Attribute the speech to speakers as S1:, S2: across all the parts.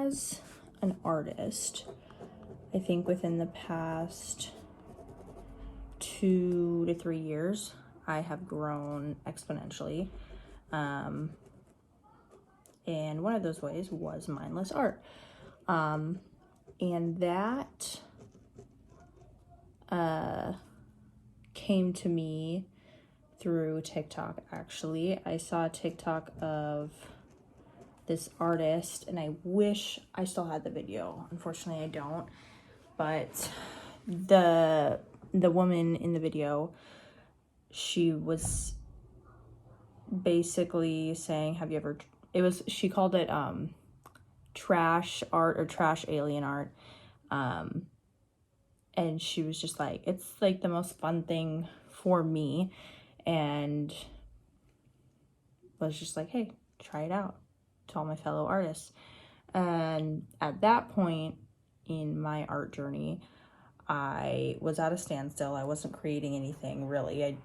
S1: as an artist, I think within the past 2 to 3 years, I have grown exponentially. And one of those ways was mindless art. And that came to me through TikTok, actually. I saw a TikTok of this artist, and I wish I still had the video. Unfortunately, I don't. But the woman in the video, she was basically saying, have you ever, she called it trash art or trash alien art. And she was just like, it's like the most fun thing for me, and was just like, hey, try it out to all my fellow artists. And at that point in my art journey, I was at a standstill. I wasn't creating anything really. I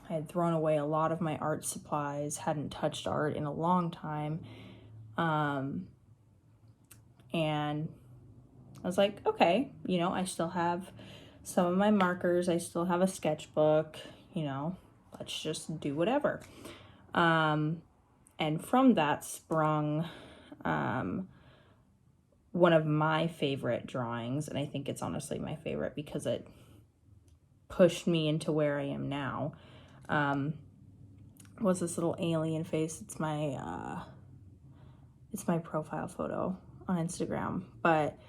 S1: had thrown away a lot of my art supplies, hadn't touched art in a long time. And I was like, okay, you know, I still have some of my markers. I still have a sketchbook, you know, let's just do whatever. And from that sprung one of my favorite drawings. And I think it's honestly my favorite because it pushed me into where I am now. Was this little alien face. It's my profile photo on Instagram, but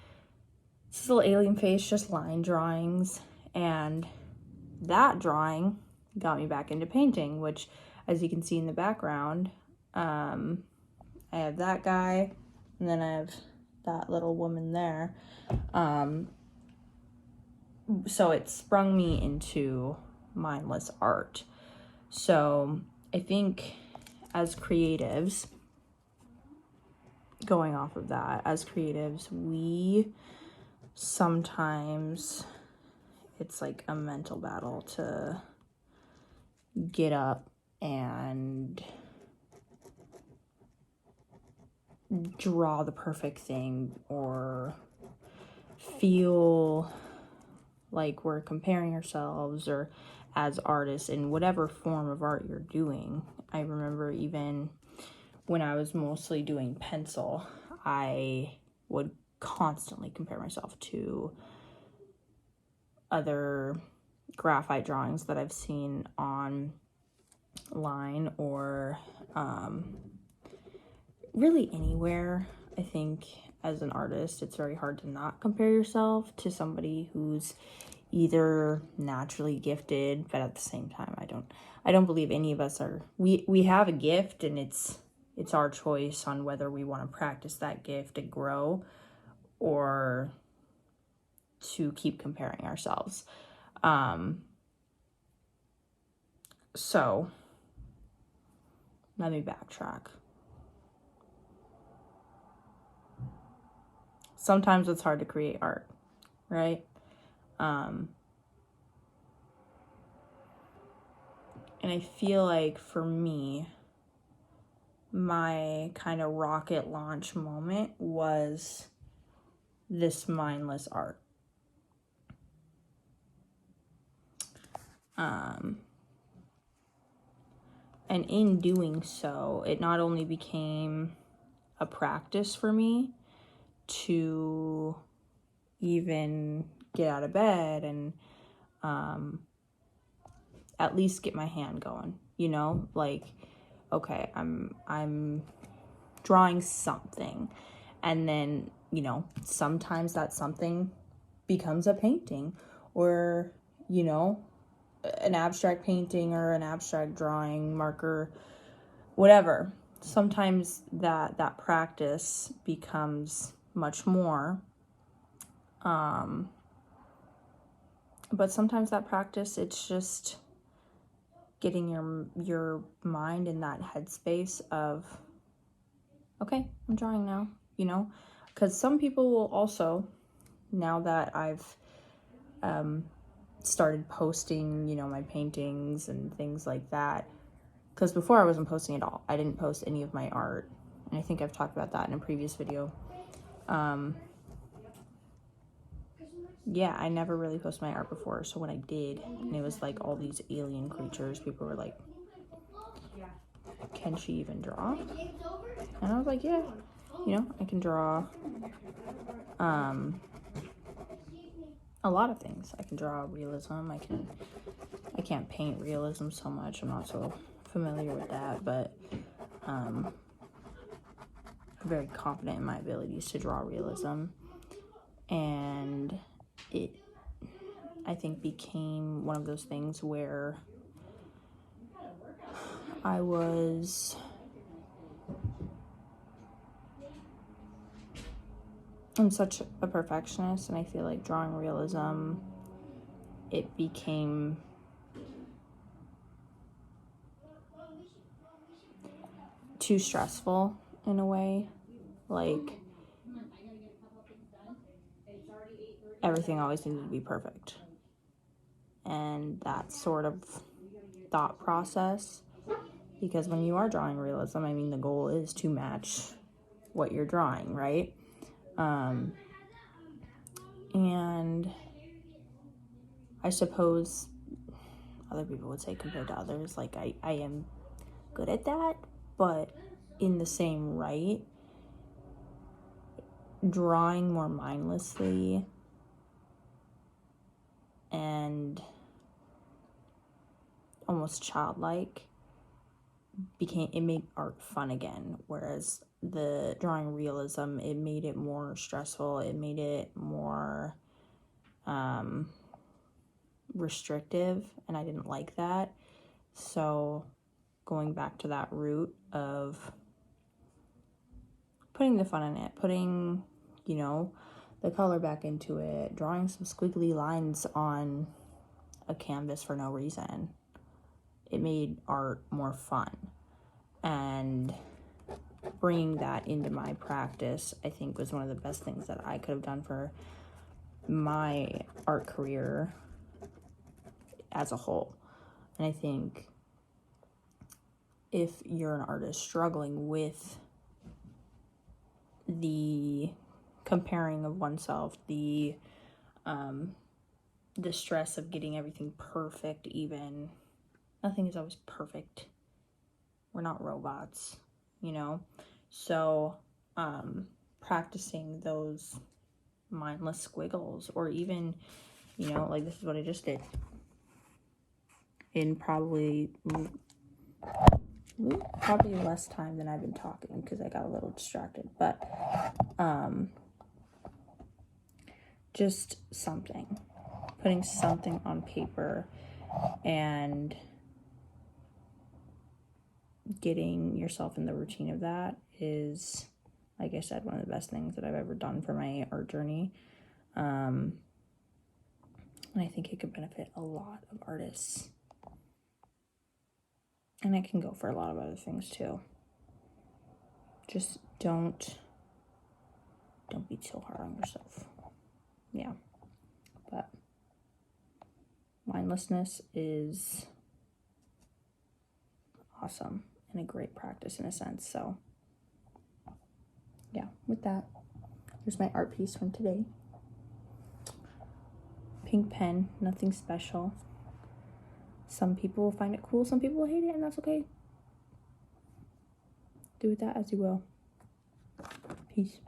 S1: this little alien face, just line drawings, and that drawing got me back into painting, which, as you can see in the background, I have that guy, and then I have that little woman there. So it sprung me into mindless art. So I think as creatives, going off of that, as creatives, we sometimes, it's like a mental battle to get up and draw the perfect thing, or feel like we're comparing ourselves, or as artists in whatever form of art you're doing. I remember even when I was mostly doing pencil, I would constantly compare myself to other graphite drawings that I've seen online, or really anywhere. I think as an artist, it's very hard to not compare yourself to somebody who's either naturally gifted, but at the same time, I don't believe any of us are. We have a gift, and it's our choice on whether we want to practice that gift and grow, or to keep comparing ourselves. So let me backtrack. Sometimes it's hard to create art, right? And I feel like for me, my kind of rocket launch moment was this mindless art. And in doing so, it not only became a practice for me to even get out of bed and at least get my hand going, you know, like, okay, I'm drawing something, and then, you know, sometimes that something becomes a painting, or, you know, an abstract painting or an abstract drawing, marker, whatever. Sometimes that practice becomes much more. But sometimes that practice, it's just getting your mind in that headspace of, okay, I'm drawing now, you know, because some people will also, now that I've started posting, you know, my paintings and things like that, because before I wasn't posting at all. I didn't post any of my art, and I think I've talked about that in a previous video. yeah, I never really posted my art before, so when I did, and it was like all these alien creatures, people were like, can she even draw? And I was like, yeah, you know, I can draw a lot of things. I can draw realism. I can't paint realism so much. I'm not so familiar with that, but I'm very confident in my abilities to draw realism. And it, I think, became one of those things where I was I'm such a perfectionist, and I feel like drawing realism, it became too stressful in a way. Like, everything always needed to be perfect. And that sort of thought process, because when you are drawing realism, I mean, the goal is to match what you're drawing, right? And I suppose other people would say, compared to others, like, I am good at that, but in the same right, drawing more mindlessly and almost childlike it made art fun again, whereas the drawing realism, it made it more stressful, it made it more restrictive, and I didn't like that. So going back to that root of putting the fun in it, putting, you know, the color back into it, drawing some squiggly lines on a canvas for no reason, it made art more fun. And bringing that into my practice, I think, was one of the best things that I could have done for my art career as a whole. And I think if you're an artist struggling with the comparing of oneself, the stress of getting everything perfect, even nothing is always perfect. We're not robots, you know? So practicing those mindless squiggles, or even, you know, like this is what I just did in probably less time than I've been talking, because I got a little distracted, but just putting something on paper and getting yourself in the routine of that is, like I said, one of the best things that I've ever done for my art journey. And I think it could benefit a lot of artists. And it can go for a lot of other things too. Just don't be so hard on yourself. Yeah. But mindlessness is awesome and a great practice in a sense. So yeah, with that, here's my art piece from today. Pink pen, nothing special. Some people will find it cool, some people will hate it, and that's okay. Do with that as you will. Peace.